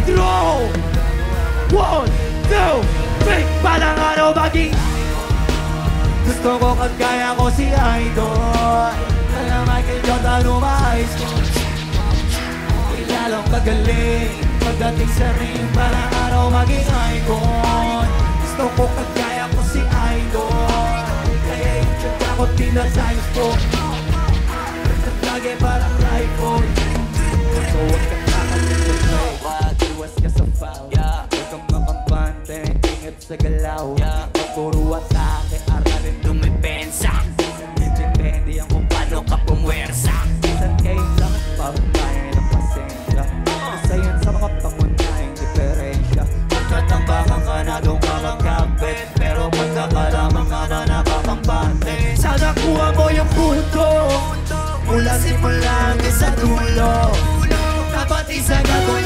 Draw! 1, 2, 3 Balang araw maging gusto ko kagaya ko si Idol kaya Michael Jordan umahis ko lalong kagaling pagdating sa ring balang araw maging icon gusto ko kagaya ko si Idol kaya i-check ako tinasayos ko lagi parang rifle so huwag ka nakalimutan wag iwas ka sa foul huwag kang makampante ingat sa galaw magpuro atake aralin dumipensa depende ang kung paano ka pumwersa minsan kailangan parunahin ang pasensya isa yan sa mga pangunahing diferensya pagkatambakan ka na doon ka magkabit pero pagkakalamang ka na nakakampante sana kuha mo yung punto mula simula hanggang sa dulo dapat isa gagawin